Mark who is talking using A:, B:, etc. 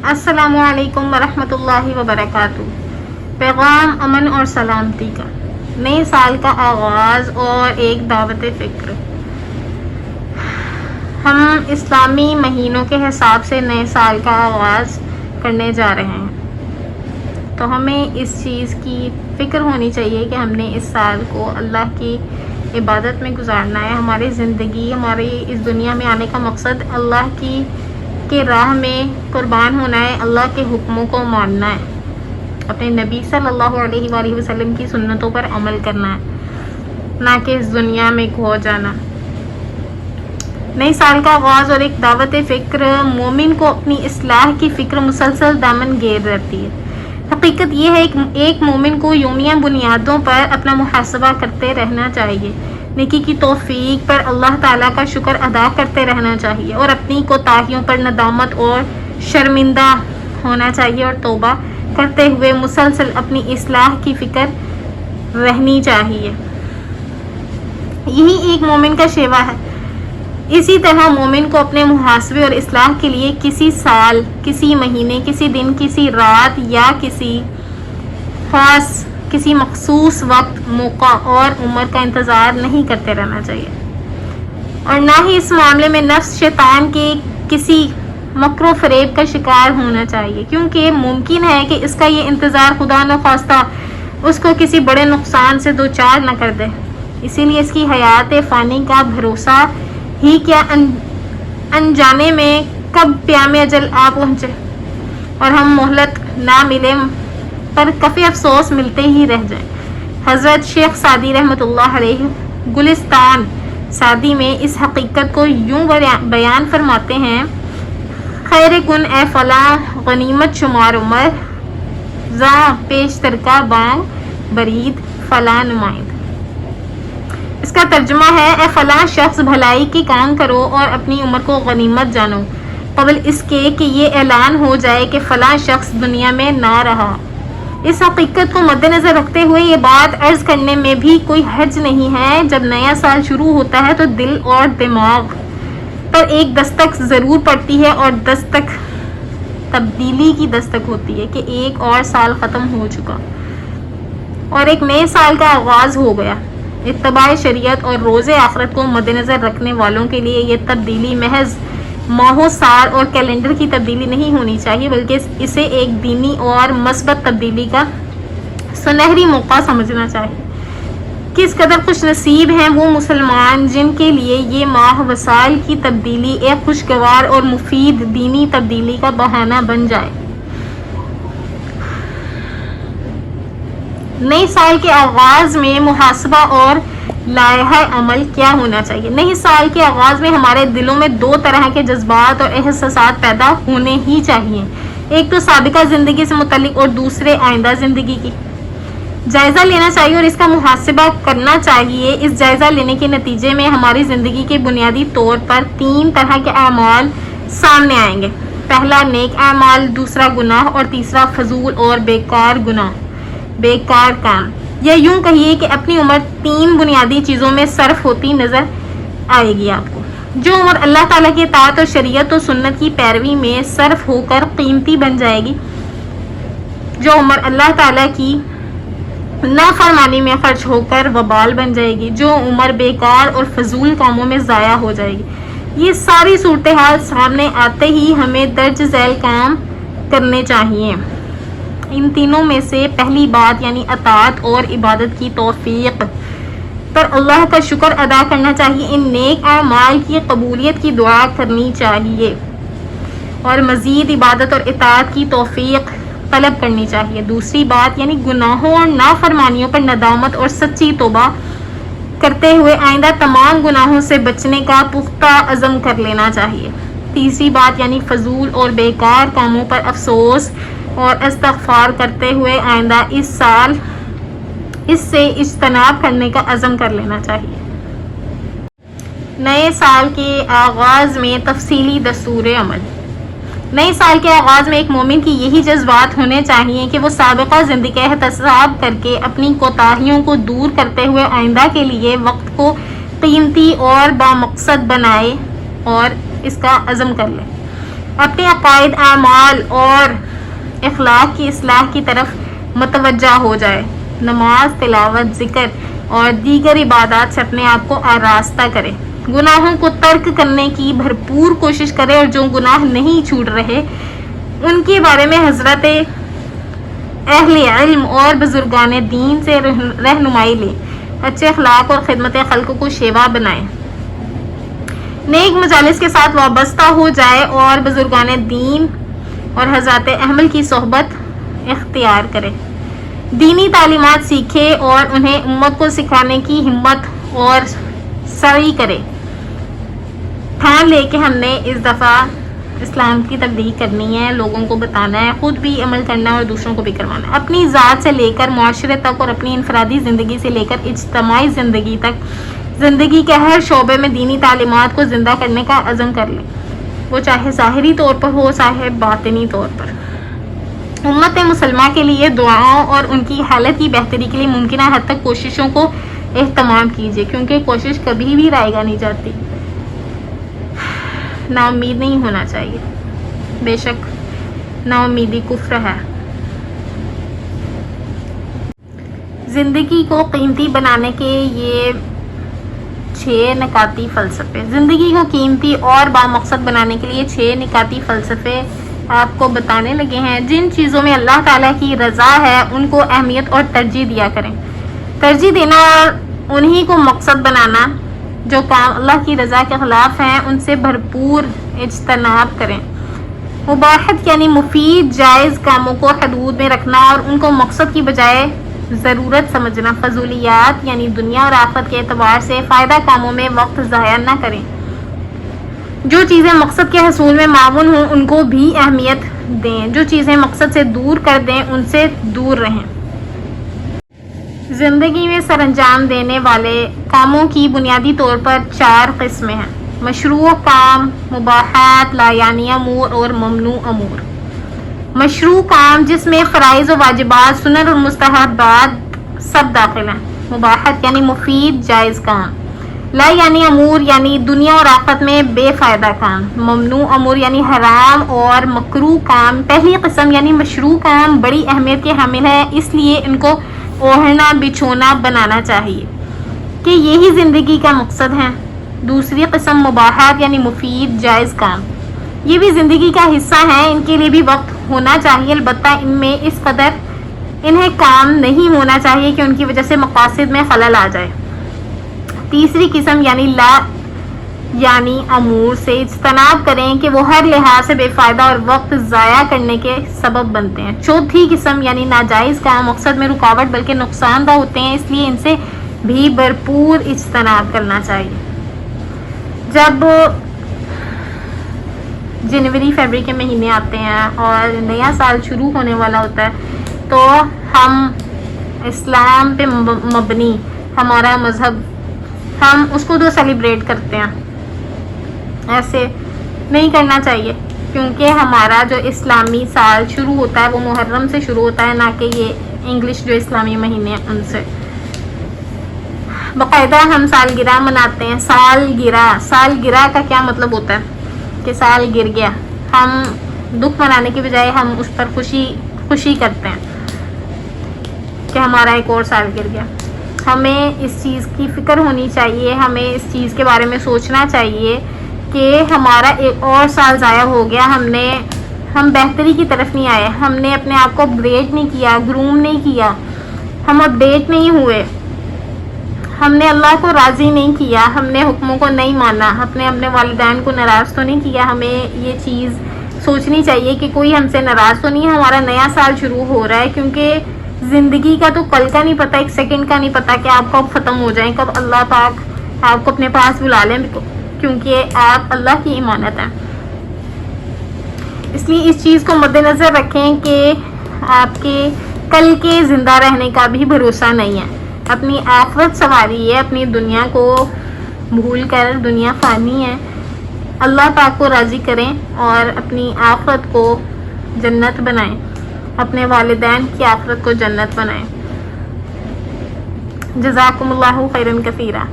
A: السلام علیکم ورحمۃ اللہ وبرکاتہ۔ پیغام امن اور سلامتی کا، نئے سال کا آغاز اور ایک دعوت فکر۔ ہم اسلامی مہینوں کے حساب سے نئے سال کا آغاز کرنے جا رہے ہیں، تو ہمیں اس چیز کی فکر ہونی چاہیے کہ ہم نے اس سال کو اللہ کی عبادت میں گزارنا ہے۔ ہماری زندگی، ہماری اس دنیا میں آنے کا مقصد اللہ کی راہ میں قربان ہونا ہے، اللہ کے حکموں کو ماننا ہے، اپنے نبی صلی اللہ علیہ وآلہ وسلم کی سنتوں پر عمل کرنا ہے، نہ کہ اس دنیا میں کھو جانا۔ نئے سال کا آغاز اور ایک دعوت فکر، مومن کو اپنی اصلاح کی فکر مسلسل دامن گیر رہتی ہے۔ حقیقت یہ ہے کہ ایک مومن کو یومیہ بنیادوں پر اپنا محاسبہ کرتے رہنا چاہیے، نیکی کی توفیق پر اللہ تعالیٰ کا شکر ادا کرتے رہنا چاہیے، اور اپنی کوتاہیوں پر ندامت اور شرمندہ ہونا چاہیے، اور توبہ کرتے ہوئے مسلسل اپنی اصلاح کی فکر رہنی چاہیے۔ یہی ایک مومن کا شیوا ہے۔ اسی طرح مومن کو اپنے محاسبے اور اصلاح کے لیے کسی سال، کسی مہینے، کسی دن، کسی رات یا کسی مخصوص وقت، موقع اور عمر کا انتظار نہیں کرتے رہنا چاہیے، اور نہ ہی اس معاملے میں نفس، شیطان کے کسی مکر و فریب کا شکار ہونا چاہیے، کیونکہ ممکن ہے کہ اس کا یہ انتظار خدا نخواستہ اس کو کسی بڑے نقصان سے دوچار نہ کر دے۔ اسی لیے اس کی حیات فانی کا بھروسہ ہی کیا، انجانے میں کب پیام اجل آ پہنچے اور ہم مہلت نہ ملے پر کفی افسوس ملتے ہی رہ جائیں۔ حضرت شیخ سعدی رحمۃ اللہ علیہ گلستان سعدی میں اس حقیقت کو یوں بیان فرماتے ہیں: خیر کن اے فلاں غنیمت شمار عمر، زاں پیش ترکا بانگ برید فلاں نمائند۔ اس کا ترجمہ ہے: اے فلاں شخص، بھلائی کے کام کرو اور اپنی عمر کو غنیمت جانو، قبل اس کے کہ یہ اعلان ہو جائے کہ فلاں شخص دنیا میں نہ رہا۔ اس حقیقت کو مد نظر رکھتے ہوئے یہ بات عرض کرنے میں بھی کوئی حرج نہیں ہے، جب نیا سال شروع ہوتا ہے تو دل اور دماغ پر ایک دستک ضرور پڑتی ہے، اور دستک تبدیلی کی دستک ہوتی ہے کہ ایک اور سال ختم ہو چکا اور ایک نئے سال کا آغاز ہو گیا۔ اتباع شریعت اور روز آخرت کو مد نظر رکھنے والوں کے لیے یہ تبدیلی محض ماہ و سال اور کیلنڈر کی تبدیلی نہیں ہونی چاہیے، بلکہ اسے ایک دینی اور مثبت تبدیلی کا سنہری موقع سمجھنا چاہیے۔ کس قدر خوش نصیب ہیں وہ مسلمان جن کے لیے یہ ماہ و سال کی تبدیلی ایک خوشگوار اور مفید دینی تبدیلی کا بہانہ بن جائے۔ نئے سال کے آغاز میں محاسبہ اور لائحہ عمل کیا ہونا چاہیے؟ نئے سال کے آغاز میں ہمارے دلوں میں دو طرح کے جذبات اور احساسات پیدا ہونے ہی چاہیے، ایک تو سابقہ زندگی سے متعلق اور دوسرے آئندہ زندگی کی۔ جائزہ لینا چاہیے اور اس کا محاسبہ کرنا چاہیے۔ اس جائزہ لینے کے نتیجے میں ہماری زندگی کے بنیادی طور پر تین طرح کے اعمال سامنے آئیں گے: پہلا نیک اعمال، دوسرا گناہ، اور تیسرا فضول اور بیکار کام، یا یوں کہیے کہ اپنی عمر تین بنیادی چیزوں میں صرف ہوتی نظر آئے گی آپ کو۔ جو عمر اللہ تعالیٰ کی اطاعت اور شریعت و سنت کی پیروی میں صرف ہو کر قیمتی بن جائے گی، جو عمر اللہ تعالیٰ کی نافرمانی میں خرچ ہو کر وبال بن جائے گی، جو عمر بیکار اور فضول کاموں میں ضائع ہو جائے گی۔ یہ ساری صورتحال سامنے آتے ہی ہمیں درج ذیل کام کرنے چاہیے۔ ان تینوں میں سے پہلی بات یعنی اطاعت اور عبادت کی توفیق پر اللہ کا شکر ادا کرنا چاہیے، ان نیک اعمال کی قبولیت کی دعا کرنی چاہیے، اور مزید عبادت اور اطاعت کی توفیق طلب کرنی چاہیے۔ دوسری بات یعنی گناہوں اور نافرمانیوں پر ندامت اور سچی توبہ کرتے ہوئے آئندہ تمام گناہوں سے بچنے کا پختہ عزم کر لینا چاہیے۔ تیسری بات یعنی فضول اور بیکار کاموں پر افسوس اور استغفار کرتے ہوئے آئندہ اس سے اجتناب کرنے کا عزم کر لینا چاہیے۔ نئے سال کے آغاز میں تفصیلی دستور عمل۔ نئے سال کے آغاز میں ایک مومن کی یہی جذبات ہونے چاہیے کہ وہ سابقہ زندگی کا احتساب کر کے اپنی کوتاہیوں کو دور کرتے ہوئے آئندہ کے لیے وقت کو قیمتی اور بامقصد بنائے اور اس کا عزم کر لے۔ اپنے عقائد، اعمال اور اخلاق کی اصلاح کی طرف متوجہ ہو جائے، نماز، تلاوت، ذکر اور دیگر عبادات سے اپنے آپ کو آراستہ کرے، گناہوں کو ترک کرنے کی بھرپور کوشش کرے، اور جو گناہ نہیں چھوٹ رہے ان کے بارے میں حضرت اہل علم اور بزرگان دین سے رہنمائی لے، اچھے اخلاق اور خدمت خلق کو شیوا بنائے، نیک مجالس کے ساتھ وابستہ ہو جائے اور بزرگان دین اور حضرات احمل کی صحبت اختیار کرے، دینی تعلیمات سیکھے اور انہیں امت کو سکھانے کی ہمت اور سعی کرے۔ ٹھان لے کہ ہم نے اس دفعہ اسلام کی تبلیغ کرنی ہے، لوگوں کو بتانا ہے، خود بھی عمل کرنا اور دوسروں کو بھی کروانا ہے، اپنی ذات سے لے کر معاشرے تک اور اپنی انفرادی زندگی سے لے کر اجتماعی زندگی تک زندگی کے ہر شعبے میں دینی تعلیمات کو زندہ کرنے کا عزم کر لیں، وہ چاہے ظاہری طور پر ہو چاہے باطنی طور پر۔ امت مسلمہ کے لیے دعاؤں اور ان کی حالت کی بہتری کے لیے ممکنہ حد تک کوششوں کو اہتمام کیجیے، کیونکہ کوشش کبھی بھی رائے گا نہیں جاتی، نا امید نہیں ہونا چاہیے، بے شک نا امیدی کفر ہے۔ زندگی کو قیمتی بنانے کے یہ 6 نکاتی فلسفے، زندگی کو قیمتی اور بامقصد بنانے کے لیے 6 نکاتی فلسفے آپ کو بتانے لگے ہیں۔ جن چیزوں میں اللہ تعالیٰ کی رضا ہے ان کو اہمیت اور ترجیح دیا کریں، ترجیح دینا اور انہی کو مقصد بنانا، جو کام اللہ کی رضا کے خلاف ہیں ان سے بھرپور اجتناب کریں۔ مباحت یعنی مفید جائز کاموں کو حدود میں رکھنا اور ان کو مقصد کی بجائے ضرورت سمجھنا۔ فضولیات یعنی دنیا اور آخرت کے اعتبار سے فائدہ کاموں میں وقت ضائع نہ کریں، جو چیزیں مقصد کے حصول میں معاون ہوں ان کو بھی اہمیت دیں، جو چیزیں مقصد سے دور کر دیں ان سے دور رہیں۔ زندگی میں سر انجام دینے والے کاموں کی بنیادی طور پر 4 قسمیں ہیں: مشروع کام، مباحات، لا یعنی امور اور ممنوع امور۔ مشروع کام جس میں فرائض و واجبات، سنن اور مستحبات سب داخل ہیں۔ مباحت یعنی مفید جائز کام۔ لا یعنی امور یعنی دنیا اور آخرت میں بے فائدہ کام۔ ممنوع امور یعنی حرام اور مکروہ کام۔ پہلی قسم یعنی مشروع کام بڑی اہمیت کے حامل ہے، اس لیے ان کو اوڑھنا بچھونا بنانا چاہیے کہ یہی زندگی کا مقصد ہے۔ دوسری قسم مباحات یعنی مفید جائز کام، یہ بھی زندگی کا حصہ ہیں، ان کے لیے بھی وقت ہونا چاہیے، البتہ ان میں اس قدر انہیں کام نہیں ہونا چاہیے کہ ان کی وجہ سے مقاصد میں خلل آ جائے۔ تیسری قسم یعنی لا یعنی امور سے اجتناب کریں کہ وہ ہر لحاظ سے بے فائدہ اور وقت ضائع کرنے کے سبب بنتے ہیں۔ چوتھی قسم یعنی ناجائز کام مقصد میں رکاوٹ بلکہ نقصان دہ ہوتے ہیں، اس لیے ان سے بھی بھرپور اجتناب کرنا چاہیے۔ جب جنوری فروری کے مہینے آتے ہیں اور نیا سال شروع ہونے والا ہوتا ہے تو ہم اسلام پہ مبنی ہمارا مذہب، ہم اس کو تو سیلیبریٹ کرتے ہیں، ایسے نہیں کرنا چاہیے، کیونکہ ہمارا جو اسلامی سال شروع ہوتا ہے وہ محرم سے شروع ہوتا ہے، نہ کہ یہ انگلش جو اسلامی مہینے ہیں ان سے۔ باقاعدہ ہم سالگرہ مناتے ہیں۔ سالگرہ کا کیا مطلب ہوتا ہے کہ سال گر گیا، ہم دکھ منانے کی بجائے ہم اس پر خوشی کرتے ہیں کہ ہمارا ایک اور سال گر گیا۔ ہمیں اس چیز کی فکر ہونی چاہیے، ہمیں اس چیز کے بارے میں سوچنا چاہیے کہ ہمارا ایک اور سال ضائع ہو گیا، ہم بہتری کی طرف نہیں آئے، ہم نے اپنے آپ کو اپگریڈ نہیں کیا، گروم نہیں کیا، ہم اپڈیٹ نہیں ہوئے، ہم نے اللہ کو راضی نہیں کیا، ہم نے حکموں کو نہیں مانا، اپنے والدین کو ناراض تو نہیں کیا۔ ہمیں یہ چیز سوچنی چاہیے کہ کوئی ہم سے ناراض تو نہیں ہے، ہمارا نیا سال شروع ہو رہا ہے، کیونکہ زندگی کا تو کل کا نہیں پتہ، ایک سیکنڈ کا نہیں پتہ کہ آپ کب ختم ہو جائیں، کب اللہ پاک آپ کو اپنے پاس بلا لیں، کیونکہ آپ اللہ کی امانت ہیں۔ اس لیے اس چیز کو مد نظر رکھیں کہ آپ کے کل کے زندہ رہنے کا بھی بھروسہ نہیں ہے۔ اپنی آخرت سنواری ہے، اپنی دنیا کو بھول کر، دنیا فانی ہے، اللہ پاک کو راضی کریں اور اپنی آخرت کو جنت بنائیں، اپنے والدین کی آخرت کو جنت بنائیں۔ جزاکم اللہ خیرا کثیرا۔